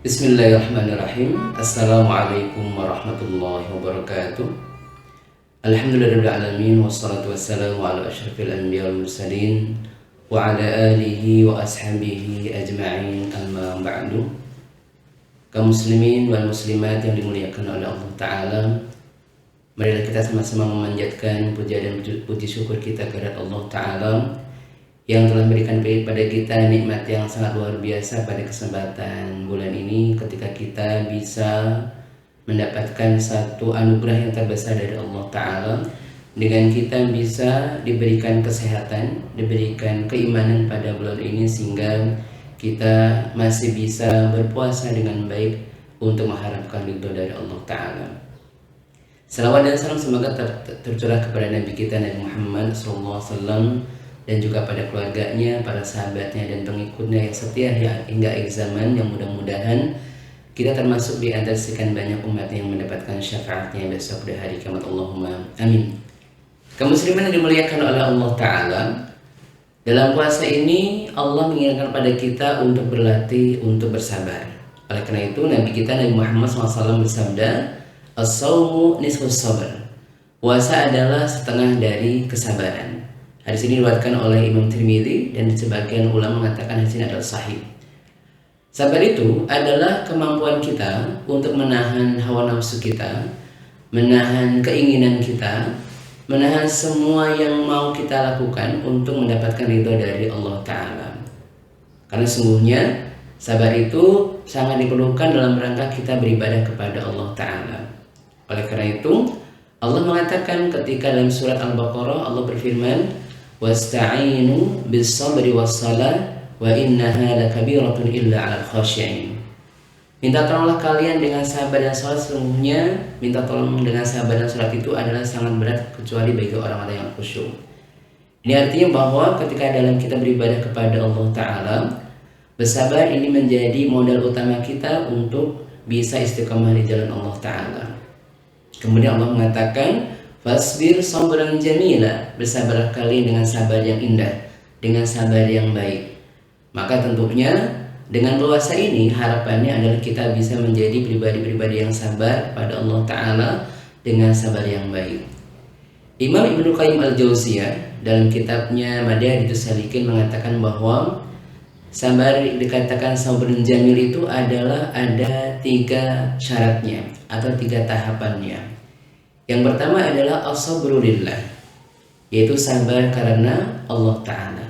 Bismillahirrahmanirrahim. Assalamualaikum warahmatullahi wabarakatuh. Alhamdulillahirrahmanirrahim. Wassalatu wassalamu ala asyrafil anbiya wal mursalin wa ala alihi wa ashabihi ajma'in, amma ba'du. Kaum muslimin wal muslimat yang dimuliakan oleh Allah Ta'ala, marilah kita sama-sama memanjatkan puja dan puji syukur kita kepada Allah Ta'ala yang telah memberikan pada kita nikmat yang sangat luar biasa pada kesempatan bulan ini, ketika kita bisa mendapatkan satu anugerah yang terbesar dari Allah Ta'ala, dengan kita bisa diberikan kesehatan, diberikan keimanan pada bulan ini, sehingga kita masih bisa berpuasa dengan baik untuk mengharapkan ridho dari Allah Ta'ala. Salawat dan salam semoga tercurah kepada Nabi kita Nabi Muhammad SAW, dan juga pada keluarganya, para sahabatnya dan pengikutnya yang setia hingga akhir zaman, yang mudah-mudahan kita termasuk di antara sekian banyak umat yang mendapatkan syafaatnya besok di hari kiamat. Allahumma amin. Kaum muslimin yang dimuliakan oleh Allah Ta'ala, dalam puasa ini Allah mengingatkan pada kita untuk berlatih, untuk bersabar. Oleh karena itu Nabi kita Nabi Muhammad SAW bersabda, as-sawmu nisfus sabr, puasa adalah setengah dari kesabaran. Hadis ini diriwayatkan oleh Imam Tirmidzi, dan sebagian ulama mengatakan hadis ini adalah sahih. Sabar itu adalah kemampuan kita untuk menahan hawa nafsu kita, menahan keinginan kita, menahan semua yang mau kita lakukan untuk mendapatkan ridho dari Allah Ta'ala. Karena sungguhnya sabar itu sangat diperlukan dalam rangka kita beribadah kepada Allah Ta'ala. Oleh karena itu Allah mengatakan ketika dalam surat Al-Baqarah, Allah berfirman, wasta'inu bis-sabri was-salah wa innaha lakabiratun illa 'alal khashi'in. Minta tolonglah kalian dengan sabar dan salat, sesungguhnya minta tolong dengan sabar dan salat itu adalah sangat berat kecuali bagi orang-orang yang khusyuk. Ini artinya bahwa ketika dalam kita beribadah kepada Allah Ta'ala, bersabar ini menjadi modal utama kita untuk bisa istiqomah di jalan Allah Ta'ala. Kemudian Allah mengatakan, fasbir sabran jamila, bersabarlah kalian dengan sabar yang indah, dengan sabar yang baik. Maka tentunya dengan puasa ini harapannya adalah kita bisa menjadi pribadi-pribadi yang sabar pada Allah Ta'ala dengan sabar yang baik. Imam Ibnu Qayyim Al-Jauziyah dalam kitabnya Madarijus Salikin mengatakan bahwa sabar dikatakan sabrun jamil itu adalah ada 3 syaratnya atau 3 tahapannya. Yang pertama adalah as-sabru lillah, yaitu sabar karena Allah Ta'ala.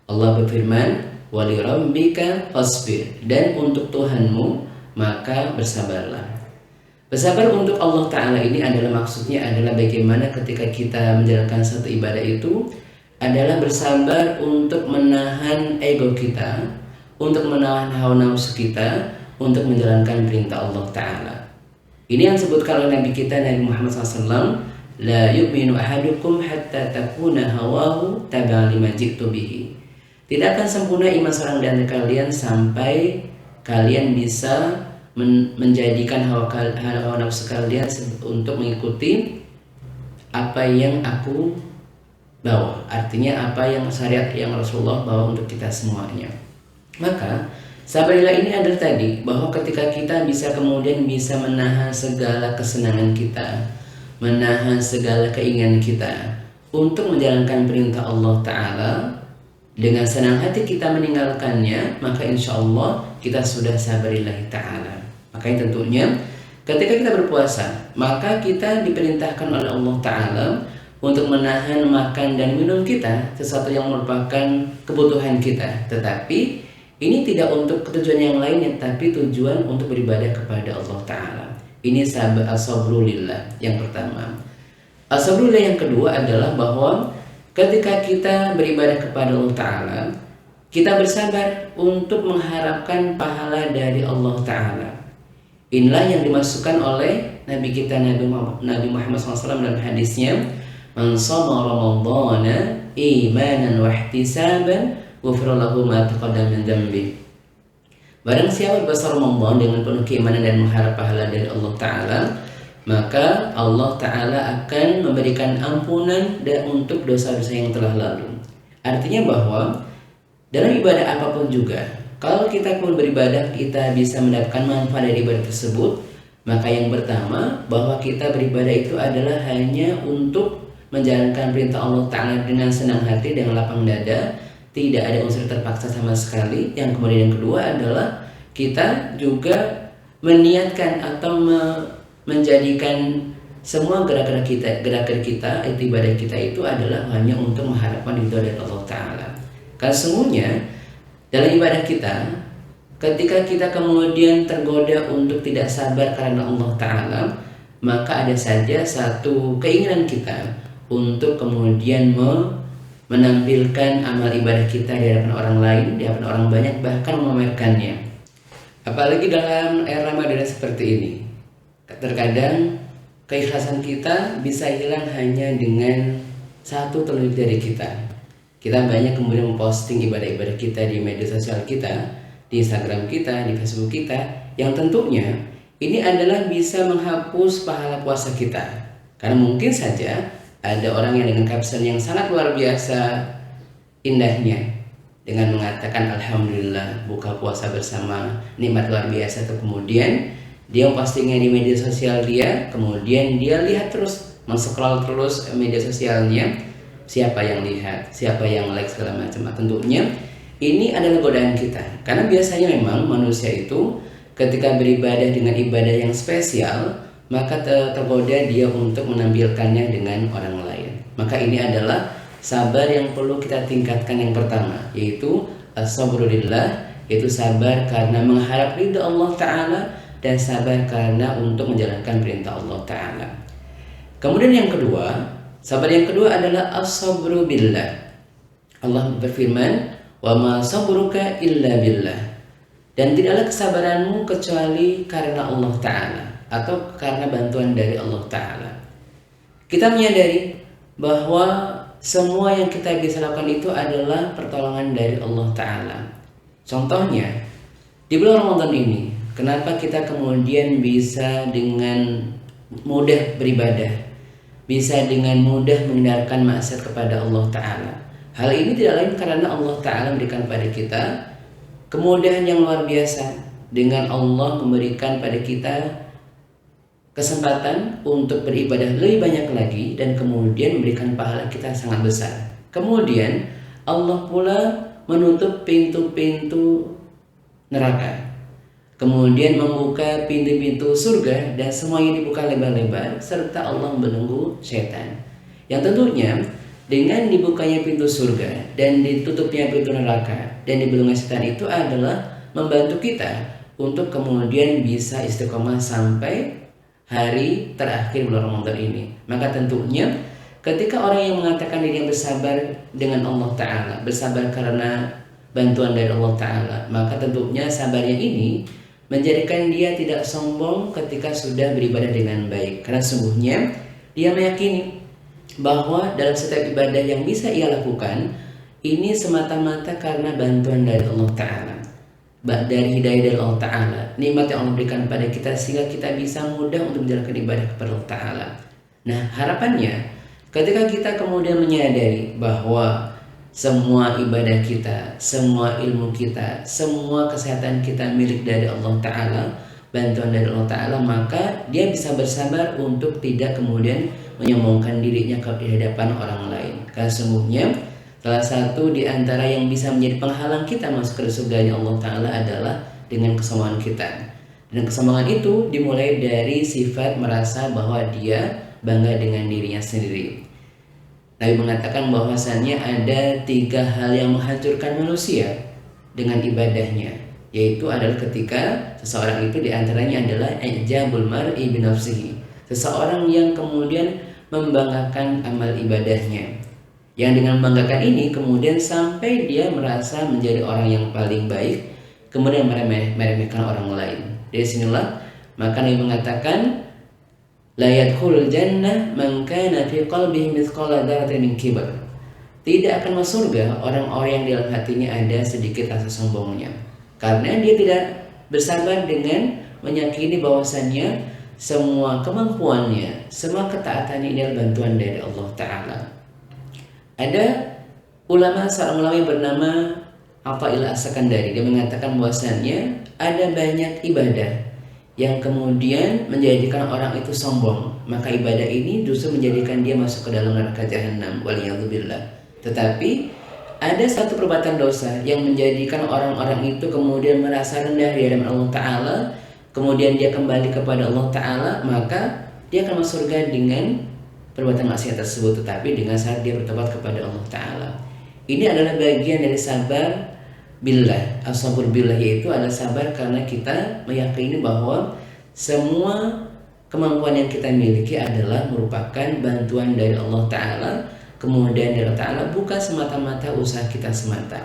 Allah berfirman, wali rabbika fasbir, dan untuk Tuhanmu maka bersabarlah. Bersabar untuk Allah Ta'ala ini adalah maksudnya adalah bagaimana ketika kita menjalankan satu ibadah itu adalah bersabar untuk menahan ego kita, untuk menahan hawa nafsu kita, untuk menjalankan perintah Allah Ta'ala. Ini yang disebutkan oleh Nabi kita Nabi Muhammad SAW, la yu'minu ahadukum hatta takuna hawahu tabi'an lima ji'tu bihi. Tidak akan sempurna iman seorang dari kalian sampai kalian bisa menjadikan hawa nafsu kalian untuk mengikuti apa yang aku bawa. Artinya apa yang syariat yang Rasulullah bawa untuk kita semuanya. Maka sabarilah ini adalah tadi bahwa ketika kita bisa kemudian bisa menahan segala kesenangan kita, menahan segala keinginan kita untuk menjalankan perintah Allah Ta'ala, dengan senang hati kita meninggalkannya, maka insya Allah kita sudah sabarillahi ta'ala. Makanya tentunya ketika kita berpuasa, maka kita diperintahkan oleh Allah Ta'ala untuk menahan makan dan minum kita, sesuatu yang merupakan kebutuhan kita. Tetapi ini tidak untuk tujuan yang lainnya, tapi tujuan untuk beribadah kepada Allah Ta'ala. Ini sabar as-sabru lillah yang pertama. As-sabru lillah yang kedua adalah bahwa ketika kita beribadah kepada Allah Ta'ala, kita bersabar untuk mengharapkan pahala dari Allah Ta'ala. Inilah yang dimasukkan oleh Nabi kita Nabi Muhammad SAW dalam hadisnya, man shoma ramadhana imanan wa ihtisaban ghufira lahu ma taqaddama min dzambi. Barang siapa berpuasa Ramadan dengan penuh keimanan dan mengharap pahala dari Allah Ta'ala, maka Allah Ta'ala akan memberikan ampunan dan untuk dosa-dosa yang telah lalu. Artinya bahwa dalam ibadah apapun juga, kalau kita pun beribadah kita bisa mendapatkan manfaat dari ibadah tersebut, maka yang pertama bahwa kita beribadah itu adalah hanya untuk menjalankan perintah Allah Ta'ala dengan senang hati, dengan lapang dada, tidak ada unsur terpaksa sama sekali. Yang kemudian yang kedua adalah kita juga meniatkan atau menjadikan semua gerakan kita, ibadah kita itu adalah hanya untuk mengharapkan ridho dari Allah Ta'ala. Karena sesungguhnya dalam ibadah kita, ketika kita kemudian tergoda untuk tidak sabar karena Allah Ta'ala, maka ada saja satu keinginan kita untuk kemudian menampilkan amal ibadah kita di hadapan orang lain, di hadapan orang banyak, bahkan memamerkannya. Apalagi dalam era Ramadan seperti ini, terkadang keikhlasan kita bisa hilang hanya dengan satu telunjuk dari kita. Kita banyak kemudian memposting ibadah-ibadah kita di media sosial kita, di Instagram kita, di Facebook kita, yang tentunya ini adalah bisa menghapus pahala puasa kita. Karena mungkin saja ada orang yang dengan caption yang sangat luar biasa indahnya, dengan mengatakan Alhamdulillah buka puasa bersama, nikmat luar biasa, atau kemudian dia postingnya di media sosial dia, kemudian dia lihat terus, men-scroll terus media sosialnya, siapa yang lihat, siapa yang like segala macam. Tentunya ini adalah godaan kita, karena biasanya memang manusia itu ketika beribadah dengan ibadah yang spesial, maka tergoda dia untuk menampilkannya dengan orang lain. Maka ini adalah sabar yang perlu kita tingkatkan. Yang pertama yaitu as-sabru lillah, yaitu sabar karena mengharap ridha Allah Ta'ala, dan sabar karena untuk menjalankan perintah Allah Ta'ala. Kemudian yang kedua, sabar yang kedua adalah as-sabru billah. Allah berfirman, wa ma sabruka illa billah, dan tidaklah kesabaranmu kecuali karena Allah Ta'ala, atau karena bantuan dari Allah Ta'ala. Kita menyadari bahwa semua yang kita bisa lakukan itu adalah pertolongan dari Allah Ta'ala. Contohnya di bulan Ramadan ini, kenapa kita kemudian bisa dengan mudah beribadah, bisa dengan mudah menghindarkan maksiat kepada Allah Ta'ala? Hal ini tidak lain karena Allah Ta'ala memberikan pada kita kemudahan yang luar biasa, dengan Allah memberikan pada kita kesempatan untuk beribadah lebih banyak lagi, dan kemudian memberikan pahala kita sangat besar. Kemudian Allah pula menutup pintu-pintu neraka, kemudian membuka pintu-pintu surga, dan semuanya dibuka lebar-lebar, serta Allah membelenggu setan. Yang tentunya dengan dibukanya pintu surga dan ditutupnya pintu neraka dan dibelenggu setan itu adalah membantu kita untuk kemudian bisa istiqomah sampai hari terakhir bulan Ramadan ini. Maka tentunya ketika orang yang mengatakan dirinya bersabar dengan Allah Ta'ala, bersabar karena bantuan dari Allah Ta'ala, maka tentunya sabarnya ini menjadikan dia tidak sombong ketika sudah beribadah dengan baik. Karena sungguhnya dia meyakini bahwa dalam setiap ibadah yang bisa ia lakukan ini semata-mata karena bantuan dari Allah Ta'ala, dari hidayah dari Allah Ta'ala, nikmat yang Allah berikan kepada kita, sehingga kita bisa mudah untuk menjalankan ibadah kepada Allah Ta'ala. Nah, harapannya ketika kita kemudian menyadari bahwa semua ibadah kita, semua ilmu kita, semua kesehatan kita milik dari Allah Ta'ala, bantuan dari Allah Ta'ala, maka dia bisa bersabar untuk tidak kemudian menyombongkan dirinya di hadapan orang lain. Karena sungguhnya salah satu di antara yang bisa menjadi penghalang kita masuk ke surga Allah Ta'ala adalah dengan kesombongan kita. Dan kesombongan itu dimulai dari sifat merasa bahwa dia bangga dengan dirinya sendiri. Nabi mengatakan bahwasannya ada 3 hal yang menghancurkan manusia dengan ibadahnya, yaitu adalah ketika seseorang itu diantaranya adalah ijabul mar'i binafsihi, seseorang yang kemudian membanggakan amal ibadahnya, yang dengan membanggakan ini kemudian sampai dia merasa menjadi orang yang paling baik, kemudian meremehkan orang lain. Dari sinilah maka Nabi mengatakan la yadkhulul jannah man kana fi qalbihi mithqala dzarratin min kibar. Tidak akan masuk surga orang-orang yang di dalam hatinya ada sedikit rasa sombongnya, karena dia tidak bersabar dengan meyakini bahwasannya semua kemampuannya, semua ketaatannya ini adalah bantuan dari Allah Ta'ala. Ada seorang ulama yang bernama Athaillah As-Sakandari, dia mengatakan bahwasannya ada banyak ibadah yang kemudian menjadikan orang itu sombong, maka ibadah ini justru menjadikan dia masuk ke dalam neraka jahanam, waliyadzubillah. Tetapi ada satu perbuatan dosa yang menjadikan orang-orang itu kemudian merasa rendah di hadapan Allah Ta'ala, kemudian dia kembali kepada Allah Ta'ala, maka dia akan masuk surga dengan perbuatan maksiat tersebut, tetapi dengan saat dia bertobat kepada Allah Ta'ala. Ini adalah bagian dari sabar billah, as-sabr billah, yaitu adalah sabar karena kita meyakini bahwa semua kemampuan yang kita miliki adalah merupakan bantuan dari Allah Ta'ala, kemudian dari Allah Ta'ala, bukan semata-mata usaha kita semata.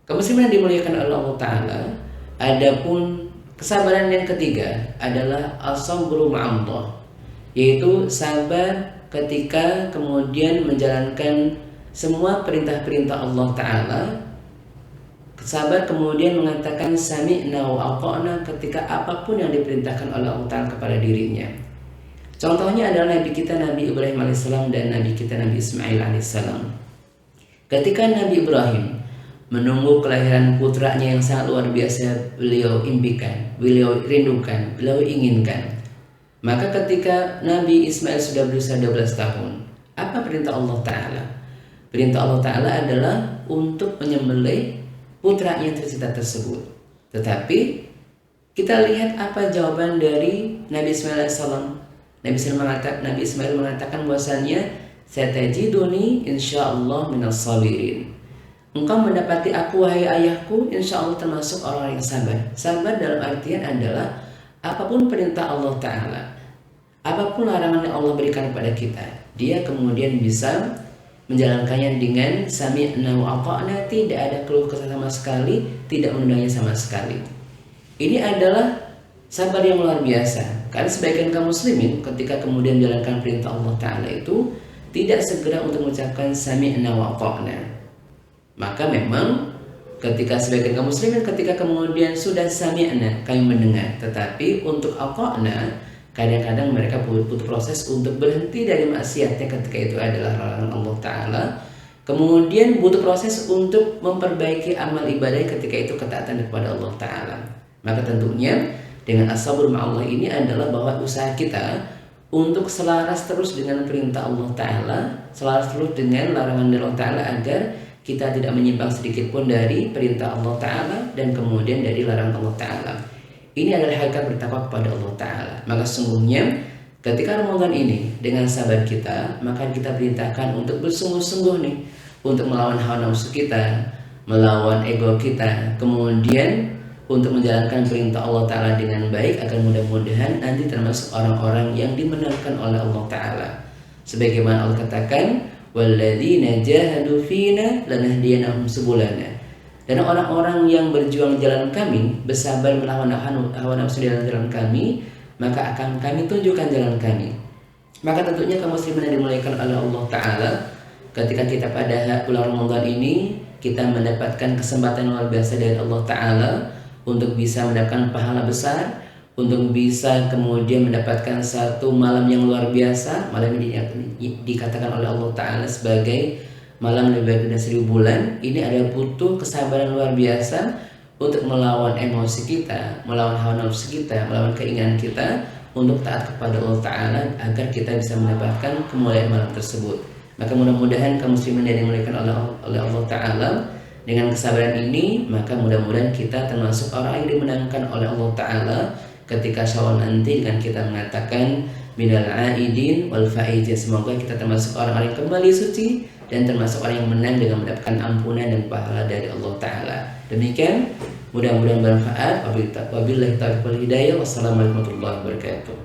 Kaum muslimin yang dimuliakan oleh Allah Ta'ala, adapun kesabaran yang ketiga adalah as-sabru ma'allah, yaitu sabar ketika kemudian menjalankan semua perintah-perintah Allah Ta'ala. Sabar kemudian mengatakan sami'na wa ata'na ketika apapun yang diperintahkan oleh Allah Ta'ala kepada dirinya. Contohnya adalah Nabi kita Nabi Ibrahim alaihissalam dan Nabi kita Nabi Ismail alaihissalam. Ketika Nabi Ibrahim menunggu kelahiran putranya yang sangat luar biasa, beliau impikan, beliau rindukan, beliau inginkan. Maka ketika Nabi Ismail sudah berusia 12 tahun, apa perintah Allah Ta'ala? Perintah Allah Ta'ala adalah untuk menyembelih putranya yang tercinta tersebut. Tetapi kita lihat apa jawaban dari Nabi Ismail alaihissalam. Nabi Ismail mengatakan bahwasannya satajiduni insyaallah minas sabirin. Engkau mendapati aku wahai ayahku, insyaallah termasuk orang yang sabar. Sabar dalam artian adalah apapun perintah Allah Ta'ala, apapun larangan yang Allah berikan kepada kita, dia kemudian bisa menjalankannya dengan sami'na wa ata'na, tidak ada keluh kesah sama sekali, tidak menundanya sama sekali. Ini adalah sabar yang luar biasa. Karena sebagian kaum muslimin ketika kemudian menjalankan perintah Allah Ta'ala itu tidak segera untuk mengucapkan sami'na wa ata'na. Maka memang ketika sebagian kaum muslimin ketika kemudian sudah sami'na, kami mendengar, tetapi untuk ata'na kadang-kadang mereka butuh proses untuk berhenti dari maksiatnya ketika itu adalah larangan Allah Ta'ala. Kemudian butuh proses untuk memperbaiki amal ibadah ketika itu ketaatan kepada Allah Ta'ala. Maka tentunya dengan as-sabr ma'allah ini adalah bahwa usaha kita untuk selaras terus dengan perintah Allah Ta'ala, selaras terus dengan larangan dari Allah Ta'ala, agar kita tidak menyimpang sedikit pun dari perintah Allah Ta'ala dan kemudian dari larangan Allah Ta'ala. Ini adalah hakikat bertakwa kepada Allah Ta'ala. Maka sungguhnya ketika Ramadan ini dengan sabar kita, maka kita perintahkan untuk bersungguh-sungguh nih untuk melawan hawa nafsu kita, melawan ego kita, kemudian untuk menjalankan perintah Allah Ta'ala dengan baik, agar mudah-mudahan nanti termasuk orang-orang yang dimenangkan oleh Allah Ta'ala. Sebagaimana Allah katakan, walladzina jahadu fina lanahdiyanahum subulana. Dan orang-orang yang berjuang jalan kami, bersabar melawan hawa nafsu dalam jalan kami, maka akan kami tunjukkan jalan kami. Maka tentunya kaum muslimin yang dimuliakan oleh Allah Ta'ala, ketika kita pada bulan Ramadan ini kita mendapatkan kesempatan luar biasa dari Allah Ta'ala untuk bisa mendapatkan pahala besar, untuk bisa kemudian mendapatkan satu malam yang luar biasa. Malam ini dikatakan oleh Allah Ta'ala sebagai malam lebih baik dari 1000 bulan. Ini ada butuh kesabaran luar biasa untuk melawan emosi kita, melawan hawa nafsu kita, melawan keinginan kita untuk taat kepada Allah Ta'ala, agar kita bisa mendapatkan kemuliaan malam tersebut. Maka mudah-mudahan kaum muslimin yang dimuliakan oleh Allah Ta'ala, dengan kesabaran ini maka mudah-mudahan kita termasuk orang yang dimenangkan oleh Allah Ta'ala ketika Syawal nanti, dengan kita mengatakan minal aidin wal faizin. Semoga kita termasuk orang-orang yang kembali suci dan termasuk orang yang menang dengan mendapatkan ampunan dan pahala dari Allah Ta'ala. Demikian, mudah-mudahan bermanfaat. Wabillahi taufiq wal hidayah. Wassalamualaikum warahmatullahi wabarakatuh.